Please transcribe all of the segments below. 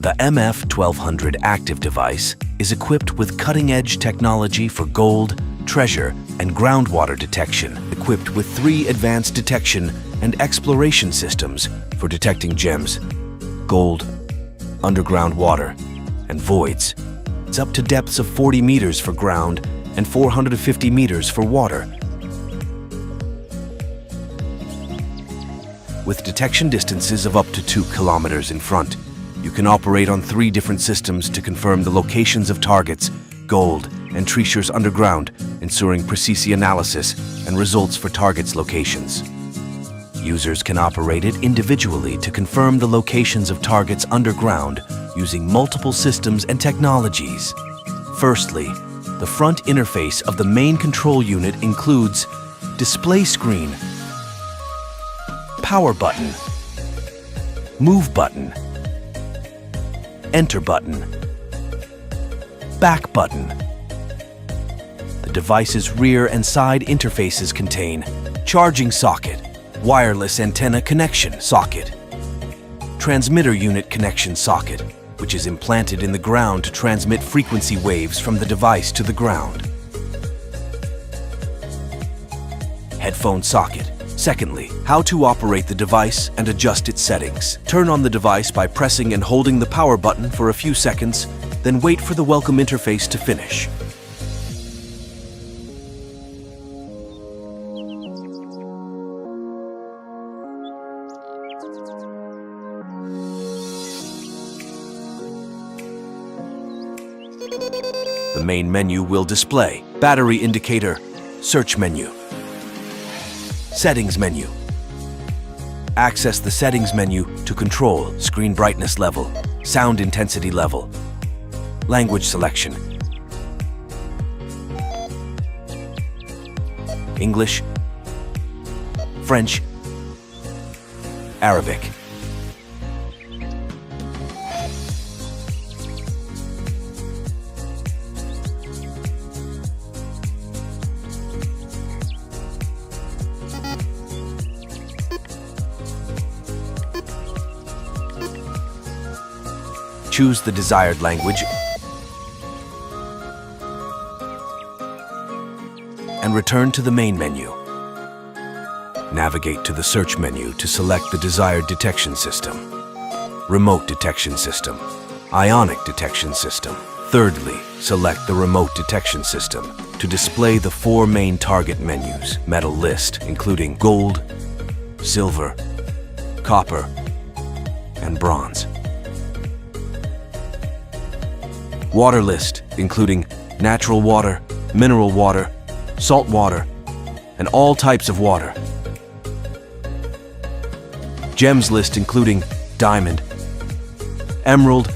The MF-1200 active device is equipped with cutting-edge technology for gold, treasure, and groundwater detection, equipped with 3 advanced detection and exploration systems for detecting gems, gold, underground water, and voids. It's up to depths of 40 meters for ground and 450 meters for water. With detection distances of up to 2 kilometers in front, you can operate on 3 different systems to confirm the locations of targets, gold, and treasures underground, ensuring precise analysis and results for targets' locations. Users can operate it individually to confirm the locations of targets underground using multiple systems and technologies. Firstly, the front interface of the main control unit includes display screen, power button, move button, enter button, back button. The device's rear and side interfaces contain charging socket, wireless antenna connection socket, transmitter unit connection socket, which is implanted in the ground to transmit frequency waves from the device to the ground, headphone socket. Secondly, how to operate the device and adjust its settings. Turn on the device by pressing and holding the power button for a few seconds, then wait for the welcome interface to finish. The main menu will display battery indicator, search menu, settings menu. Access the settings menu to control screen brightness level, sound intensity level, language selection, English, French, Arabic. Choose the desired language and return to the main menu. Navigate to the search menu to select the desired detection system. Remote detection system, ionic detection system. Thirdly, select the remote detection system to display the 4 main target menus. Metal list, including gold, silver, copper, and bronze. Water list, including natural water, mineral water, salt water, and all types of water. Gems list, including diamond, emerald,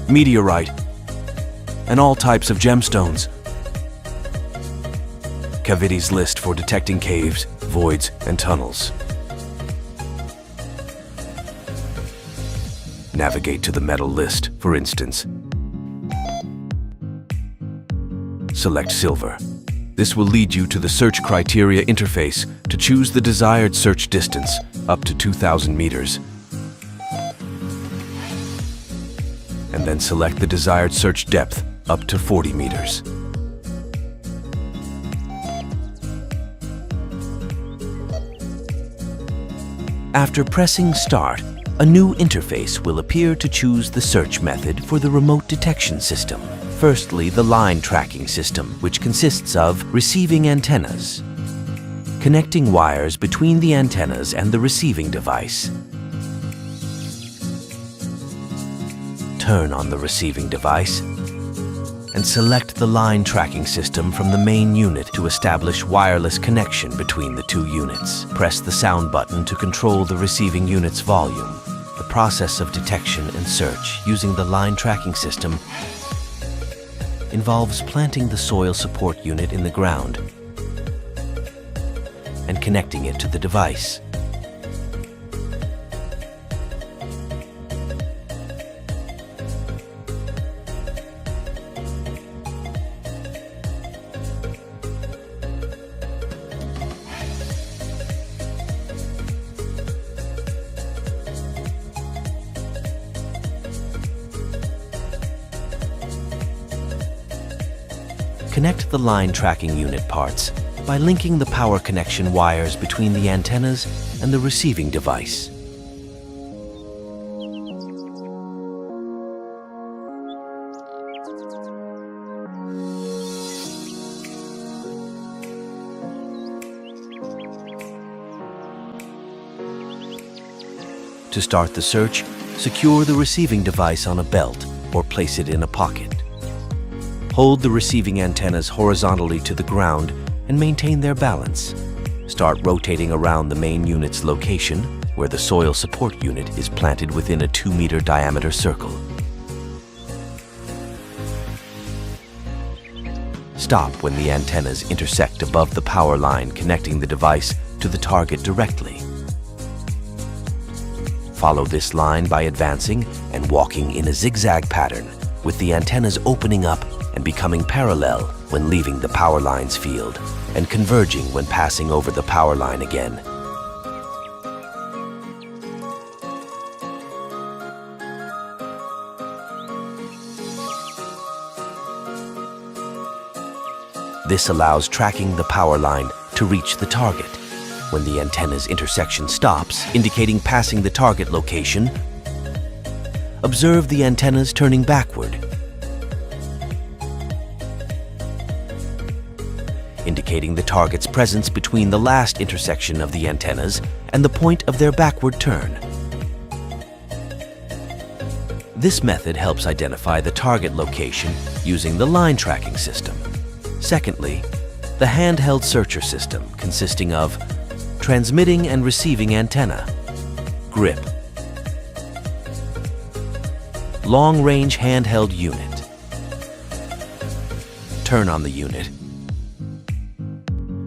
meteorite, and all types of gemstones. Cavities list for detecting caves, voids, and tunnels. Navigate to the metal list, for instance. Select silver. This will lead you to the search criteria interface to choose the desired search distance up to 2,000 meters. And then select the desired search depth up to 40 meters. After pressing start, a new interface will appear to choose the search method for the remote detection system. Firstly, the line tracking system, which consists of receiving antennas, connecting wires between the antennas and the receiving device. Turn on the receiving device and select the line tracking system from the main unit to establish wireless connection between the 2 units. Press the sound button to control the receiving unit's volume. The process of detection and search using the line tracking system involves planting the soil support unit in the ground and connecting it to the device. Connect the line tracking unit parts by linking the power connection wires between the antennas and the receiving device. To start the search, secure the receiving device on a belt or place it in a pocket. Hold the receiving antennas horizontally to the ground and maintain their balance. Start rotating around the main unit's location, where the soil support unit is planted within a 2-meter diameter circle. Stop when the antennas intersect above the power line connecting the device to the target directly. Follow this line by advancing and walking in a zigzag pattern, with the antennas opening up and becoming parallel when leaving the power line's field and converging when passing over the power line again. This allows tracking the power line to reach the target. When the antenna's intersection stops, indicating passing the target location, observe the antennas turning backward, indicating the target's presence between the last intersection of the antennas and the point of their backward turn. This method helps identify the target location using the line tracking system. Secondly, the handheld searcher system, consisting of transmitting and receiving antenna, grip, long-range handheld unit. Turn on the unit.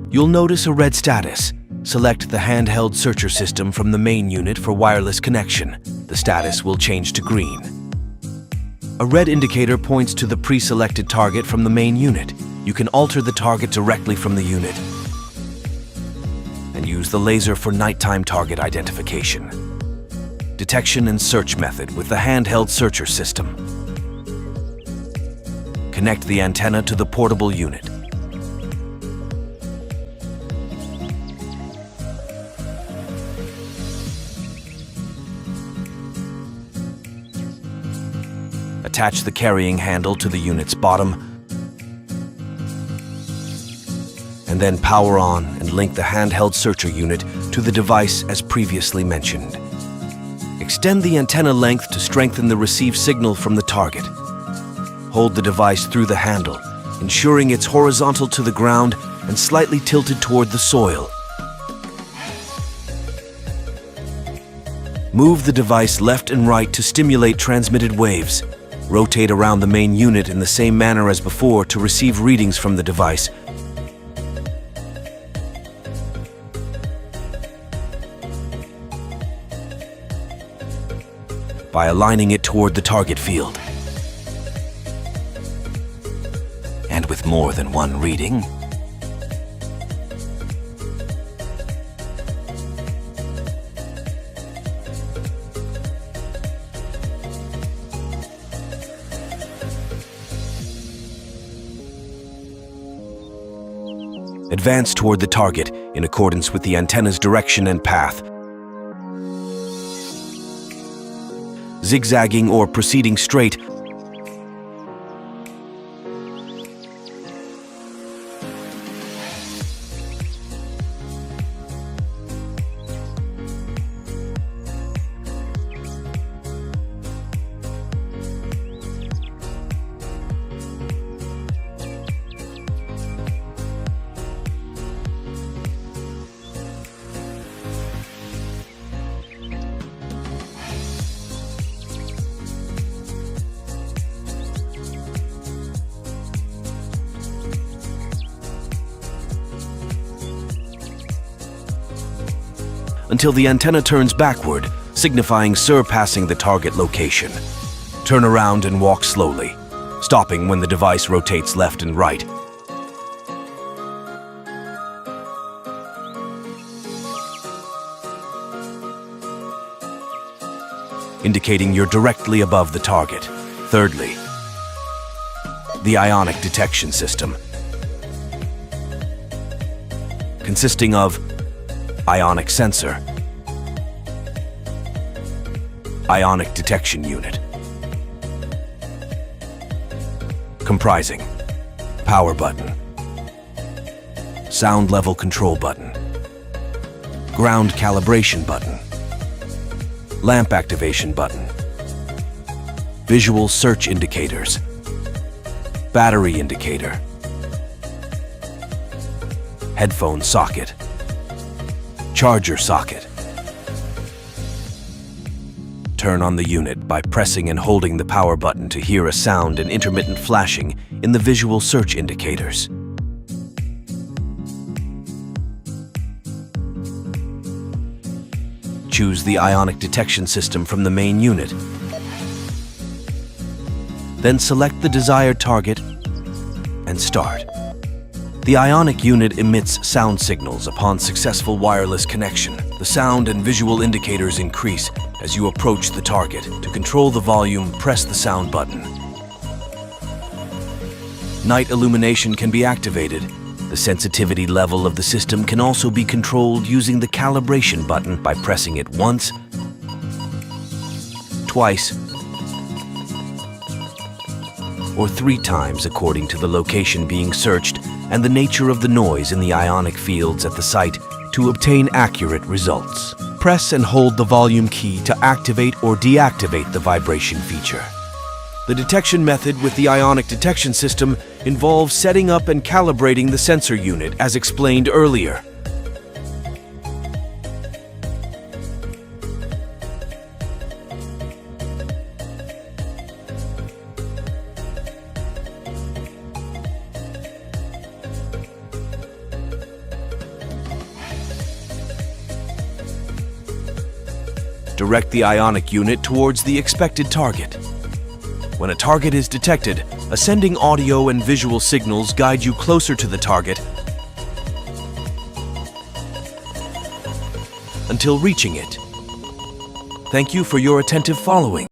You'll notice a red status. Select the handheld searcher system from the main unit for wireless connection. The status will change to green. A red indicator points to the pre-selected target from the main unit. You can alter the target directly from the unit and use the laser for nighttime target identification. Detection and search method with the handheld searcher system. Connect the antenna to the portable unit. Attach the carrying handle to the unit's bottom, and then power on and link the handheld searcher unit to the device as previously mentioned. Extend the antenna length to strengthen the received signal from the target. Hold the device through the handle, ensuring it's horizontal to the ground and slightly tilted toward the soil. Move the device left and right to stimulate transmitted waves. Rotate around the main unit in the same manner as before to receive readings from the device. By aligning it toward the target field. And with more than one reading, advance toward the target in accordance with the antenna's direction and path. Zigzagging or proceeding straight until the antenna turns backward, signifying surpassing the target location. Turn around and walk slowly, stopping when the device rotates left and right. Indicating you're directly above the target. Thirdly, the ionic detection system. consisting of ionic sensor, ionic detection unit, comprising power button, sound level control button, ground calibration button, lamp activation button, visual search indicators, battery indicator, headphone socket, charger socket. Turn on the unit by pressing and holding the power button to hear a sound and intermittent flashing in the visual search indicators. Choose the ionic detection system from the main unit. Then select the desired target and start. The ionic unit emits sound signals upon successful wireless connection. The sound and visual indicators increase as you approach the target. To control the volume, press the sound button. Night illumination can be activated. The sensitivity level of the system can also be controlled using the calibration button by pressing it once, twice, or 3 times according to the location being searched and the nature of the noise in the ionic fields at the site to obtain accurate results. Press and hold the volume key to activate or deactivate the vibration feature. The detection method with the ionic detection system involves setting up and calibrating the sensor unit as explained earlier. Direct the ionic unit towards the expected target. When a target is detected, ascending audio and visual signals guide you closer to the target until reaching it. Thank you for your attentive following.